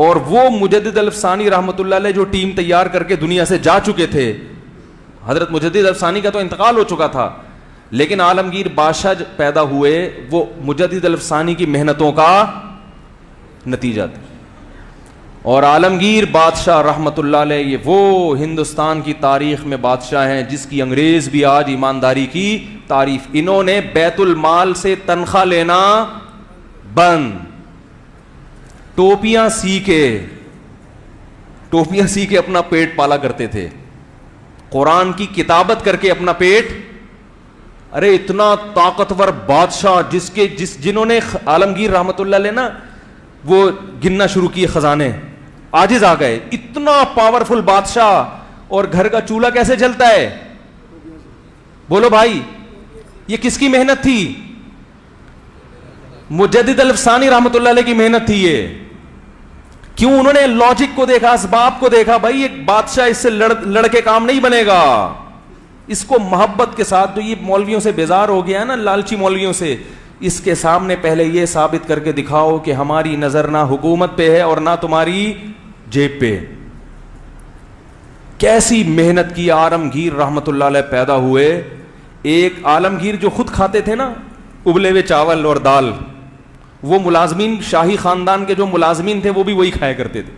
اور وہ مجدد الفسانی رحمۃ اللہ علیہ جو ٹیم تیار کر کے دنیا سے جا چکے تھے، حضرت مجدد الفسانی کا تو انتقال ہو چکا تھا، لیکن عالمگیر بادشاہ پیدا ہوئے وہ مجدد الفسانی کی محنتوں کا نتیجہ تھا. اور عالمگیر بادشاہ رحمۃ اللہ علیہ یہ وہ ہندوستان کی تاریخ میں بادشاہ ہیں جس کی انگریز بھی آج ایمانداری کی تعریف. انہوں نے بیت المال سے تنخواہ لینا بند، ٹوپیاں سی کے اپنا پیٹ پالا کرتے تھے، قرآن کی کتابت کر کے اپنا پیٹ. ارے اتنا طاقتور بادشاہ جنہوں نے عالمگیر رحمۃ اللہ علیہ نا وہ گننا شروع کیے خزانے، عاجز آ گئے. اتنا پاورفل بادشاہ، اور گھر کا چولہا کیسے جلتا ہے؟ بولو بھائی، یہ کس کی محنت تھی؟ مجدد الفسانی رحمۃ اللہ علیہ کی محنت تھی یہ. کیوں؟ انہوں نے لاجک کو دیکھا، اسباب کو دیکھا. بھائی ایک بادشاہ اس سے لڑ کے کام نہیں بنے گا، اس کو محبت کے ساتھ. جو یہ مولویوں سے بیزار ہو گیا نا، لالچی مولویوں سے، اس کے سامنے پہلے یہ ثابت کر کے دکھاؤ کہ ہماری نظر نہ حکومت پہ ہے اور نہ تمہاری جیب پہ. کیسی محنت کی. عالمگیر رحمت اللہ علیہ پیدا ہوئے. ایک عالمگیر جو خود کھاتے تھے نا ابلے ہوئے چاول اور دال، وہ ملازمین، شاہی خاندان کے جو ملازمین تھے وہ بھی وہی کھایا کرتے تھے.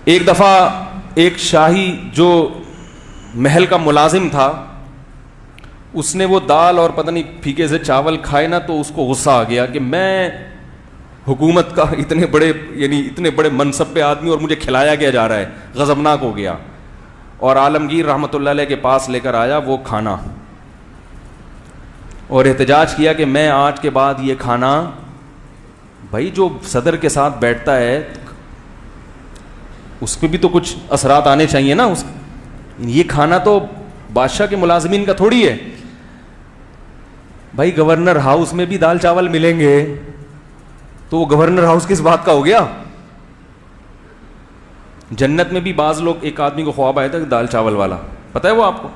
ایک دفعہ ایک شاہی جو محل کا ملازم تھا، اس نے وہ دال اور پتہ نہیں پھیکے سے چاول کھائے نا، تو اس کو غصہ آ گیا کہ میں حکومت کا اتنے بڑے منصب پہ آدمی اور مجھے کھلایا گیا جا رہا ہے. غضبناک ہو گیا اور عالمگیر رحمۃ اللہ علیہ کے پاس لے کر آیا وہ کھانا، اور احتجاج کیا کہ میں آج کے بعد یہ کھانا، بھائی جو صدر کے ساتھ بیٹھتا ہے اس پہ بھی تو کچھ اثرات آنے چاہیے نا. یہ کھانا تو بادشاہ کے ملازمین کا تھوڑی ہے. بھائی گورنر ہاؤس میں بھی دال چاول ملیں گے تو وہ گورنر ہاؤس کس بات کا ہو گیا؟ جنت میں بھی بعض لوگ، ایک آدمی کو خواب آیا تھا دال چاول والا، پتہ ہے وہ آپ کو؟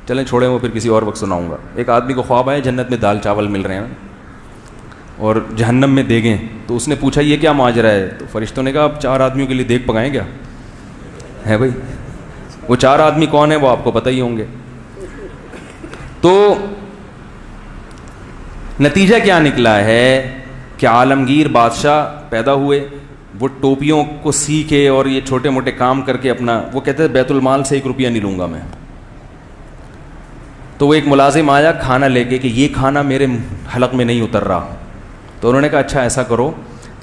چلیں چھوڑیں، وہ پھر کسی اور وقت سناؤں گا. ایک آدمی کو خواب آیا جنت میں دال چاول مل رہے ہیں اور جہنم میں دیگیں. تو اس نے پوچھا یہ کیا ماجرا ہے؟ تو فرشتوں نے کہا اب 4 آدمیوں کے لیے دیگ پکائیں کیا ہے بھائی؟ وہ 4 آدمی کون ہیں وہ آپ کو پتہ ہی ہوں گے. تو نتیجہ کیا نکلا ہے کہ عالمگیر بادشاہ پیدا ہوئے. وہ ٹوپیوں کو سی کے اور یہ چھوٹے موٹے کام کر کے اپنا، وہ کہتے ہیں بیت المال سے 1 روپیہ نہیں لوں گا میں. تو وہ ایک ملازم آیا کھانا لے کے کہ یہ کھانا میرے حلق میں نہیں اتر رہا. تو انہوں نے کہا اچھا ایسا کرو،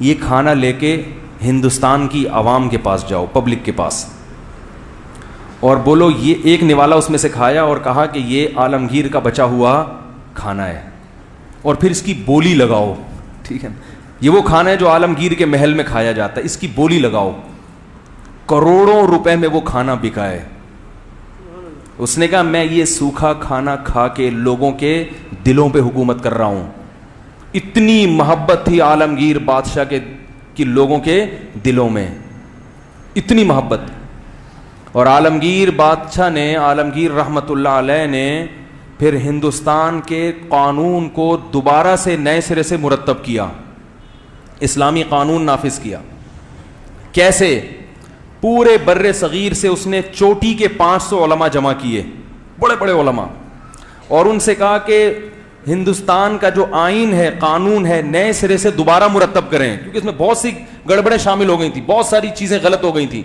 یہ کھانا لے کے ہندوستان کی عوام کے پاس جاؤ، پبلک کے پاس، اور بولو یہ ایک نوالا اس میں سے کھایا اور کہا کہ یہ عالمگیر کا بچا ہوا کھانا ہے، اور پھر اس کی بولی لگاؤ. ٹھیک ہے، یہ وہ کھانا ہے جو عالمگیر کے محل میں کھایا جاتا ہے، اس کی بولی لگاؤ. کروڑوں روپے میں وہ کھانا بکا ہے. اس نے کہا میں یہ سوکھا کھانا کھا کے لوگوں کے دلوں پہ حکومت کر رہا ہوں. اتنی محبت تھی عالمگیر بادشاہ کے لوگوں کے دلوں میں، اتنی محبت. اور عالمگیر بادشاہ نے، عالمگیر رحمت اللہ علیہ نے پھر ہندوستان کے قانون کو دوبارہ سے نئے سرے سے مرتب کیا، اسلامی قانون نافذ کیا. کیسے؟ پورے بر صغیر سے اس نے چوٹی کے 500 علماء جمع کیے، بڑے بڑے علماء، اور ان سے کہا کہ ہندوستان کا جو آئین ہے، قانون ہے، نئے سرے سے دوبارہ مرتب کریں، کیونکہ اس میں بہت سی گڑبڑیں شامل ہو گئی تھیں، بہت ساری چیزیں غلط ہو گئی تھیں.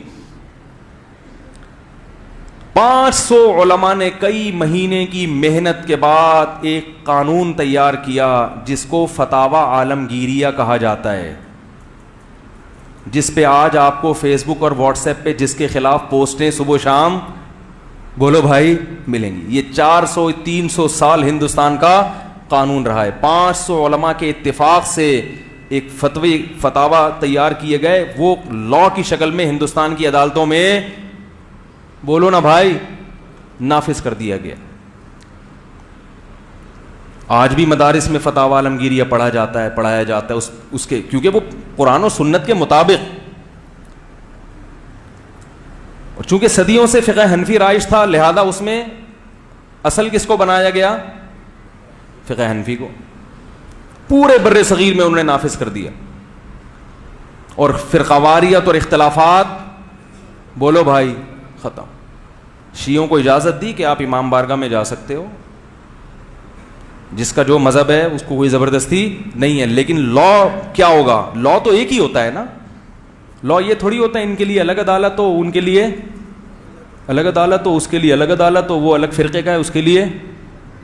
500 علماء نے کئی مہینے کی محنت کے بعد ایک قانون تیار کیا جس کو فتاوی عالمگیریہ کہا جاتا ہے، جس پہ آج آپ کو فیس بک اور واٹس ایپ پہ جس کے خلاف پوسٹیں صبح شام بولو بھائی ملیں گی. یہ 400-300 سال ہندوستان کا قانون رہا ہے. 500 علماء کے اتفاق سے ایک فتاوی تیار کیے گئے، وہ لا کی شکل میں ہندوستان کی عدالتوں میں بولو نا بھائی نافذ کر دیا گیا. آج بھی مدارس میں فتاوی عالمگیریہ پڑھایا جاتا ہے اس کے، کیونکہ وہ قرآن و سنت کے مطابق، اور چونکہ صدیوں سے فقہ حنفی رائج تھا لہذا اس میں اصل کس کو بنایا گیا؟ فقہ حنفی کو. پورے بر صغیر میں انہوں نے نافذ کر دیا. اور فرقواریت اور اختلافات بولو بھائی ختم. شیعوں کو اجازت دی کہ آپ امام بارگاہ میں جا سکتے ہو, جس کا جو مذہب ہے اس کو کوئی زبردستی نہیں ہے. لیکن لا کیا ہوگا؟ لا تو ایک ہی ہوتا ہے نا. لا یہ تھوڑی ہوتا ہے ان کے لیے الگ عدالت ہو, ان کے لیے الگ عدالت ہو, اس کے لیے الگ عدالت ہو, وہ الگ فرقے کا ہے اس کے لیے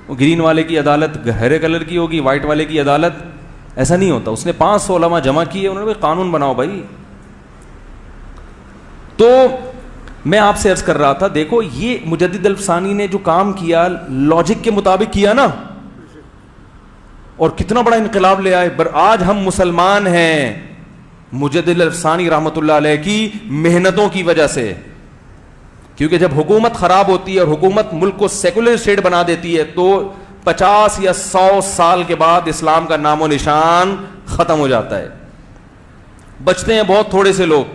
وہ گرین والے کی عدالت ہرے کلر کی ہوگی, وائٹ والے کی عدالت. ایسا نہیں ہوتا. اس نے 500 علماء جمع کیے, انہوں نے قانون بناؤ بھائی. تو میں آپ سے عرض کر رہا تھا, دیکھو یہ مجدد الفسانی نے جو کام کیا لاجک کے مطابق کیا نا, اور کتنا بڑا انقلاب لے آئے. آج ہم مسلمان ہیں مجدد الفسانی رحمۃ اللہ علیہ کی محنتوں کی وجہ سے. کیونکہ جب حکومت خراب ہوتی ہے اور حکومت ملک کو سیکولر اسٹیٹ بنا دیتی ہے تو 50 یا 100 سال کے بعد اسلام کا نام و نشان ختم ہو جاتا ہے. بچتے ہیں بہت تھوڑے سے لوگ.